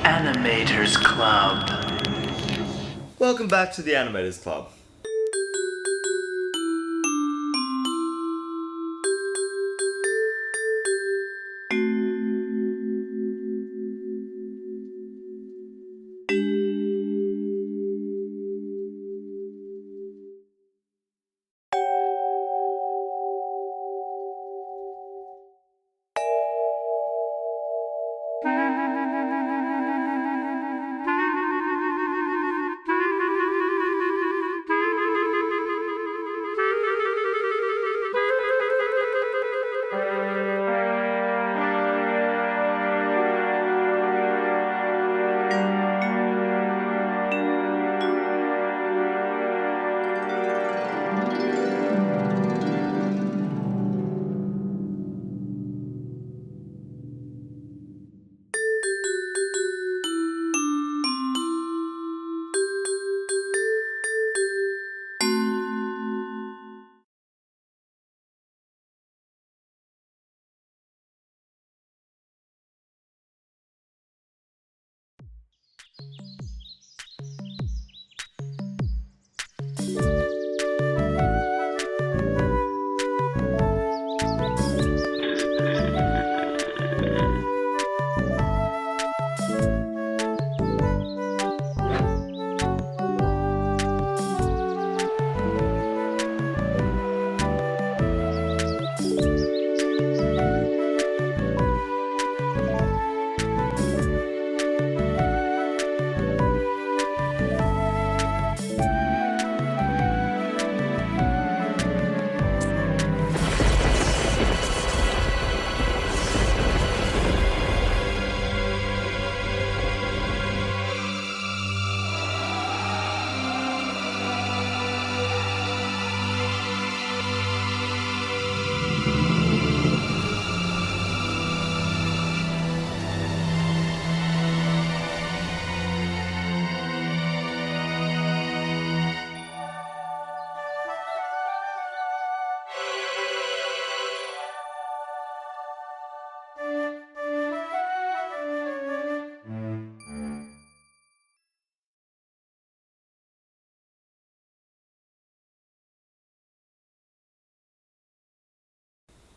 Animators Club. Welcome back to the Animators Club.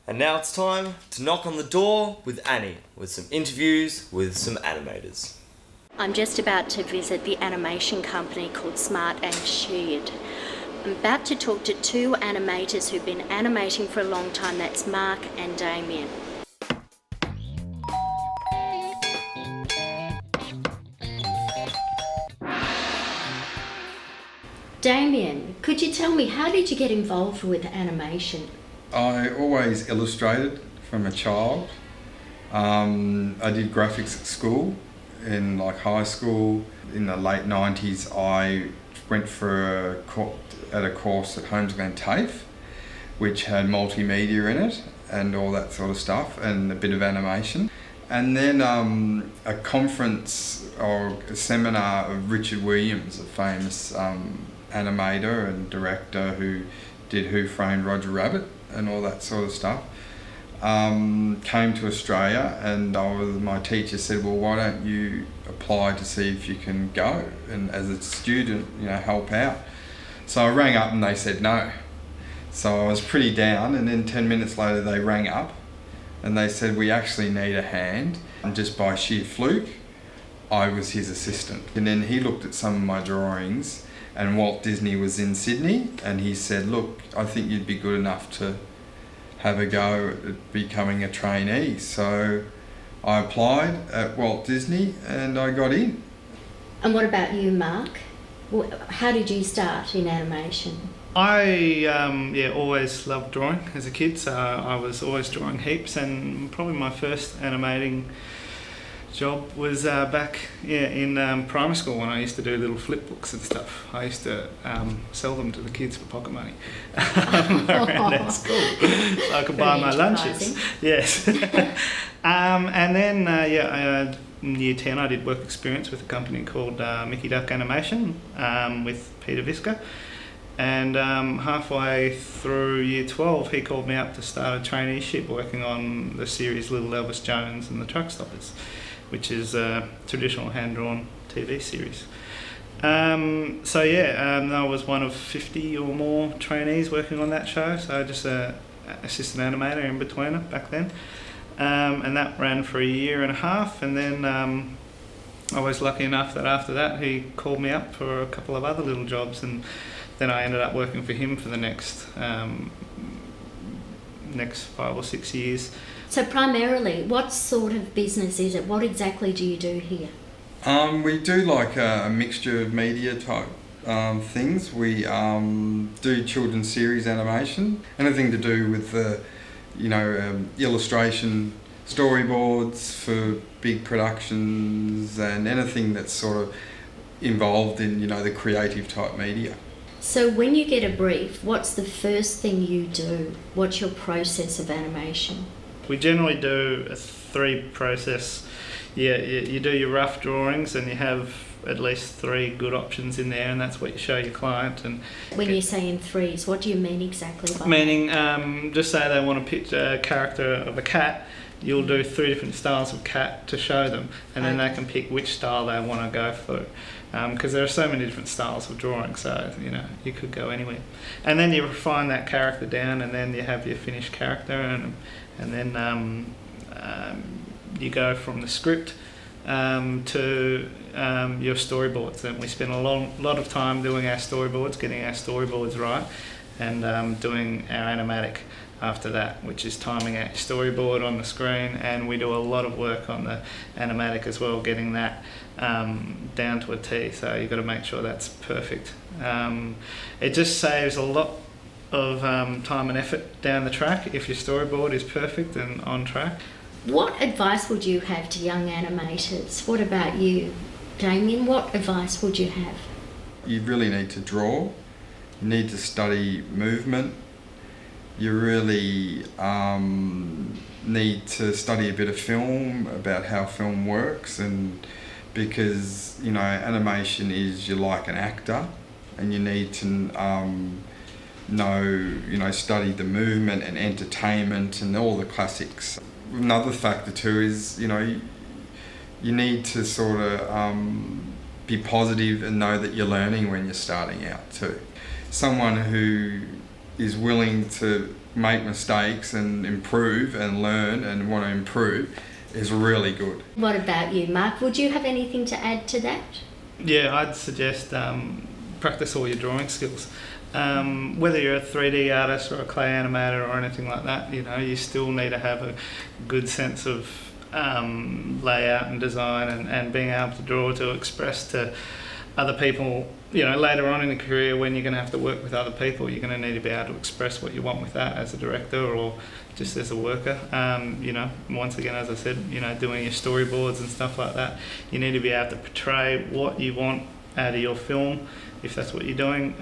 And now it's time to knock on the door with Annie, with some interviews with some animators. I'm just about to visit the animation company called Smart and Sheard. I'm about to talk to two animators who've been animating for a long time. That's Mark and Damien. Damien, could you tell me, how did you get involved with animation? I always illustrated from a child. I did graphics at school, in high school. In the late 90s, I went for a course at Holmes Glen TAFE, which had multimedia in it and all that sort of stuff, and a bit of animation. And then a conference or a seminar of Richard Williams, a famous animator and director who did Who Framed Roger Rabbit and all that sort of stuff, came to Australia, and my teacher said, well, why don't you apply to see if you can go and as a student, help out. So I rang up and they said no. So I was pretty down, and then 10 minutes later they rang up and they said, we actually need a hand. And just by sheer fluke, I was his assistant. And then he looked at some of my drawings, and Walt Disney was in Sydney, and he said, look, I think you'd be good enough to have a go at becoming a trainee. So I applied at Walt Disney and I got in. And what about you, Mark? How did you start in animation? I always loved drawing as a kid, so I was always drawing heaps, and probably my first animating job was back in primary school, when I used to do little flip books and stuff. I used to sell them to the kids for pocket money around at school, so I could buy my lunches. Yes. And then in year 10 I did work experience with a company called Mickey Duck Animation with Peter Visca. And halfway through year 12 he called me up to start a traineeship working on the series Little Elvis Jones and the Truck Stoppers. which is a traditional hand-drawn TV series. I was one of 50 or more trainees working on that show, so just a assistant animator in betweener back then, and that ran for a year and a half, and then I was lucky enough that after that he called me up for a couple of other little jobs, and then I ended up working for him for the next 5 or 6 years. So primarily, what sort of business is it? What exactly do you do here? We do like a mixture of media type things. We do children's series animation, anything to do with the, illustration, storyboards for big productions, and anything that's sort of involved in, the creative type media. So when you get a brief, what's the first thing you do? What's your process of animation? We generally do a 3 process. You do your rough drawings, and you have at least 3 good options in there, and that's what you show your client. And when you say in 3s, what do you mean exactly by meaning, just say they want to picture a character of a cat, you'll do 3 different styles of cat to show them, and then they can pick which style they want to go for. Because there are so many different styles of drawing, so you could go anywhere. And then you refine that character down, and then you have your finished character, and then you go from the script to your storyboards. And we spend a lot of time doing our storyboards, getting our storyboards right, and doing our animatic after that, which is timing out your storyboard on the screen. And we do a lot of work on the animatic as well, getting that down to a T, so you've got to make sure that's perfect. It just saves a lot of time and effort down the track if your storyboard is perfect and on track. What advice would you have to young animators? What about you, Damien? What advice would you have? You really need to draw. You need to study movement. You really need to study a bit of film, about how film works, and because animation is, you're like an actor, and you need to study the movement and entertainment and all the classics. Another factor too is you need to sort of be positive and know that you're learning when you're starting out too. Someone who is willing to make mistakes and improve and learn and want to improve is really good. What about you, Mark? Would you have anything to add to that? Yeah, I'd suggest practice all your drawing skills. Whether you're a 3D artist or a clay animator or anything like that, you still need to have a good sense of layout and design, and being able to draw to express to other people. Later on in the career, when you're going to have to work with other people, you're going to need to be able to express what you want with that as a director or just as a worker. Once again, as I said, doing your storyboards and stuff like that, you need to be able to portray what you want out of your film, if that's what you're doing.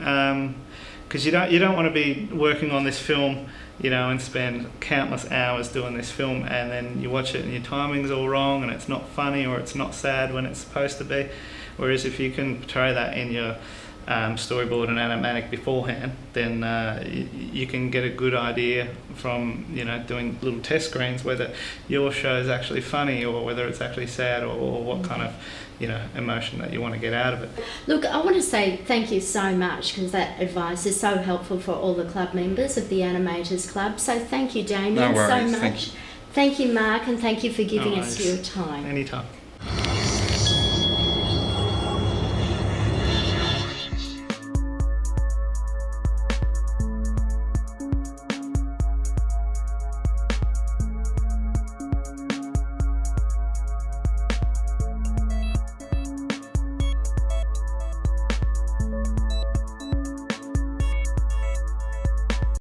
Because you don't want to be working on this film, and spend countless hours doing this film, and then you watch it and your timing's all wrong, and it's not funny or it's not sad when it's supposed to be. Whereas if you can portray that in your storyboard and animatic beforehand, then you can get a good idea from doing little test screens whether your show is actually funny or whether it's actually sad, or what kind of emotion that you want to get out of it. Look, I want to say thank you so much, because that advice is so helpful for all the club members of the Animators Club. So thank you, Damien, no worries, so much. Thank you, Mark, and thank you for giving us your time. Anytime.